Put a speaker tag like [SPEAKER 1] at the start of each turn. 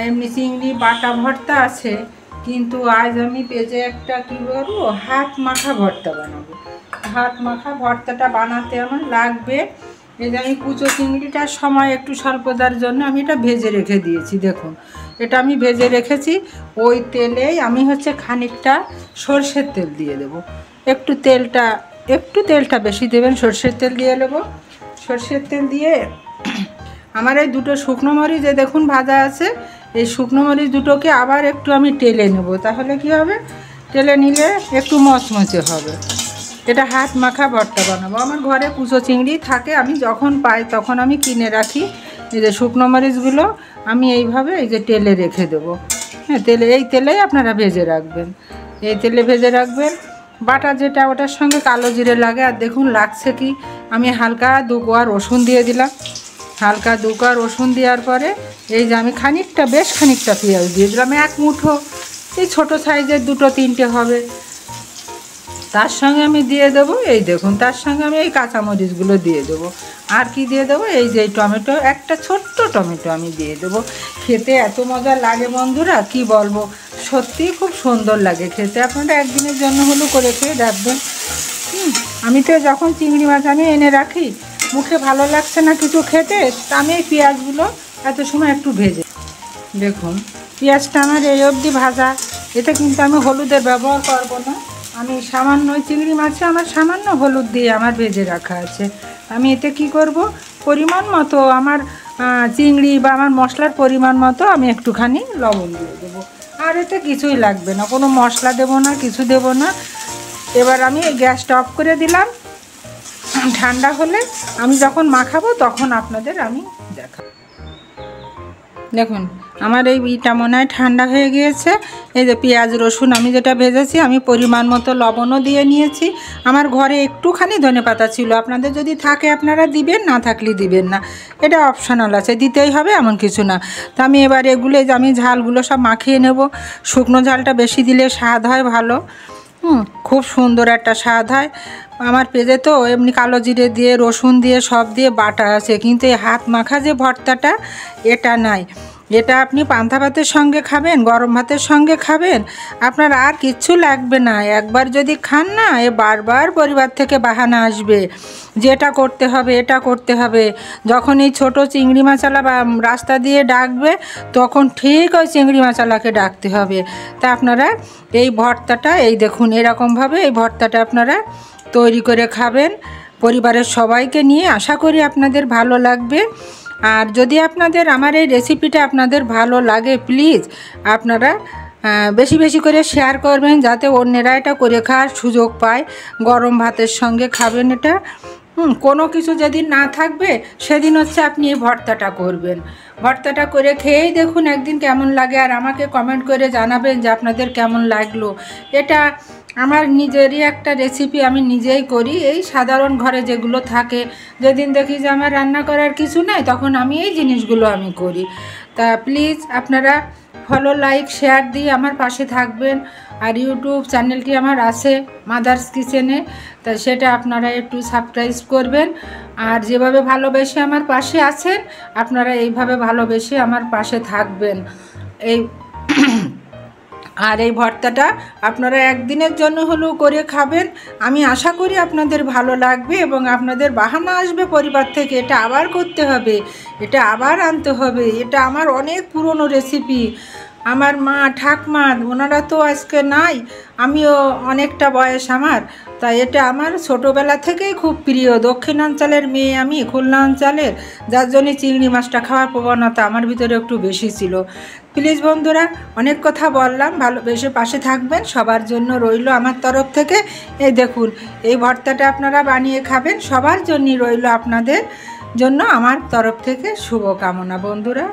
[SPEAKER 1] এমনি চিংড়ি বাটা ভর্তা আছে, কিন্তু আজ আমি পেঁজে একটা কী করবো, হাত মাখা ভর্তা বানাবো। হাত মাখা ভর্তাটা বানাতে আমার লাগবে, এই যে আমি কুচো চিংড়িটার সময় একটু স্বল্পতার জন্য আমি এটা ভেজে রেখে দিয়েছি। দেখুন, এটা আমি ভেজে রেখেছি। ওই তেলেই আমি খানিকটা সর্ষের তেল দিয়ে দেবো। একটু তেলটা বেশি দেবেন, সর্ষের তেল দিয়ে নেবো। সর্ষের তেল দিয়ে আমার এই দুটো শুকনো মরিচ যে দেখুন ভাজা আছে, এই শুকনো মরিচ দুটোকে আবার একটু আমি টেলে নেব। তাহলে কি হবে, টেলে নিলে একটু মচমচে হবে। এটা হাত মাখা ভর্তা বানাবো। আমার ঘরে কুচো চিংড়ি থাকে, আমি যখন পাই তখন আমি কিনে রাখি। এই যে শুকনো মরিচগুলো আমি এইভাবে এই যে তেলে রেখে দেবো। হ্যাঁ, এই তেলেই আপনারা ভেজে রাখবেন, এই তেলে ভেজে রাখবেন। বাটা যেটা ওটার সঙ্গে কালো জিরে লাগে। আর দেখুন লাগছে কি, আমি হালকা 2 কোয়া রসুন দিয়ে দিলাম। হালকা 2 কোয়া রসুন দেওয়ার পরে এই যে আমি বেশ খানিকটা পেঁয়াজ দিয়ে দিলাম, 1 মুঠো, এই ছোটো সাইজের 2-3টে হবে। তার সঙ্গে আমি দিয়ে দেবো, এই দেখুন, তার সঙ্গে আমি এই কাঁচামরিচগুলো দিয়ে দেবো। আর কি দিয়ে দেবো, এই যে টমেটো, একটা ছোট্ট টমেটো আমি দিয়ে দেবো। খেতে এত মজা লাগে বন্ধুরা, কি বলবো, সত্যিই খুব সুন্দর লাগে খেতে। আপনারা একদিনের জন্য হলেও করে খেয়ে দেখবেন। আমি তো যখন চিংড়ি মাছ আমি এনে রাখি, মুখে ভালো লাগছে না কিছু খেতে, তা আমি এই পেঁয়াজগুলো এত সময় একটু ভেজে। দেখুন, পেঁয়াজটা আমার এই অবধি ভাজা। এতে কিন্তু আমি হলুদের ব্যবহার করব না। আমি সামান্য চিংড়ি মাছে আমার সামান্য হলুদ দিয়ে আমার ভেজে রাখা আছে। আমি এতে কি করব, পরিমাণ মতো আমার চিংড়ি বা আমার মশলার পরিমাণ মতো আমি একটুখানি লবণ দিয়ে দেবো। আর এতে কিছুই লাগবে না, কোনো মশলা দেব না, কিছু দেব না। এবার আমি গ্যাসটা অফ করে দিলাম। ঠান্ডা হলে আমি যখন মাখাবো তখন আপনাদের আমি দেখাবো। দেখুন, আমার এই ইটা মনে হয় ঠান্ডা হয়ে গিয়েছে। এই যে পেঁয়াজ রসুন আমি যেটা ভেজেছি, আমি পরিমাণ মতো লবণও দিয়ে নিয়েছি। আমার ঘরে একটুখানি ধনেপাতা ছিল, আপনাদের যদি থাকে আপনারা দিবেন, না থাকলে দিবেন না, এটা অপশনাল আছে, দিতেই হবে এমন কিছু না। তা আমি এবার এগুলো আমি ঝালগুলো সব মাখিয়ে নেব। শুকনো ঝালটা বেশি দিলে স্বাদ হয় ভালো, খুব সুন্দর একটা স্বাদ হয়। আমার পেঁজে তো এমনি কালো জিরে দিয়ে রসুন দিয়ে সব দিয়ে বাটা আছে, কিন্তু এই হাত মাখা যে ভর্তাটা, এটা নাই। এটা আপনি পান্তা ভাতের সঙ্গে খাবেন, গরম ভাতের সঙ্গে খাবেন, আপনার আর কিচ্ছু লাগবে না। একবার যদি খান না, বারবার পরিবার থেকে বাহানা আসবে যে এটা করতে হবে, এটা করতে হবে। যখন এই ছোটো চিংড়ি মাছালা বা রাস্তা দিয়ে ডাকবে, তখন ঠিক ওই চিংড়ি মাছালাকে ডাকতে হবে। তা আপনারা এই ভর্তাটা, এই দেখুন এরকমভাবে এই ভর্তাটা আপনারা তৈরি করে খাবেন পরিবারের সবাইকে নিয়ে। আশা করি আপনাদের ভালো লাগবে। আর যদি আপনাদের আমার এই রেসিপিটা আপনাদের ভালো লাগে, প্লিজ আপনারা বেশি বেশি করে শেয়ার করবেন, যাতে অন্যেরা এটা করে খাওয়ার সুযোগ পায়। গরম ভাতের সঙ্গে খাবেন এটা। কোনো কিছু যেদিন না থাকবে, সেদিন আপনি এই ভর্তাটা করবেন। ভর্তাটা করে খেয়েই দেখুন একদিন কেমন লাগে, আর আমাকে কমেন্ট করে জানাবেন যে আপনাদের কেমন লাগলো। এটা আমার নিজেরই একটা রেসিপি, আমি নিজেই করি। এই সাধারণ ঘরে যেগুলো থাকে, যেদিন দেখি যে আমার রান্না করার কিছু নাই, তখন আমি এই জিনিসগুলো আমি করি। তা প্লিজ আপনারা ফলো, লাইক, শেয়ার দিয়ে আমার পাশে থাকবেন। আর ইউটিউব চ্যানেলটি আমার আছে মাদার্স কিচেনে, তা সেটা আপনারা একটু সাবস্ক্রাইব করবেন। আর যেভাবে ভালোবেসে আমার পাশে আছেন, আপনারা এইভাবে ভালোবেসে আমার পাশে থাকবেন। আর এই ভর্তাটা আপনারা একদিনের জন্য হলেও করে খাবেন। আমি আশা করি আপনাদের ভালো লাগবে, এবং আপনাদের বাহানা আসবে পরিবার থেকে, এটা আবার করতে হবে, এটা আবার আনতে হবে। এটা আমার অনেক পুরনো রেসিপি। আমার মা ঠাকমা ওনারা তো আজকে নাই, আমিও অনেকটা বয়স আমার, তাই এটা আমার ছোটোবেলা থেকেই খুব প্রিয়। দক্ষিণাঞ্চলের মেয়ে আমি, খুলনা অঞ্চলের, যার জন্যে চিংড়ি মাছটা খাওয়ার প্রবণতা আমার ভিতরে একটু বেশি ছিল। প্লিজ বন্ধুরা, অনেক কথা বললাম, ভালোবেসে পাশে থাকবেন, সবার জন্য রইল আমার তরফ থেকে। এই দেখুন, এই ভর্তাটা আপনারা বানিয়ে খাবেন, সবার জন্যই রইল আপনাদের জন্য আমার তরফ থেকে শুভকামনা বন্ধুরা।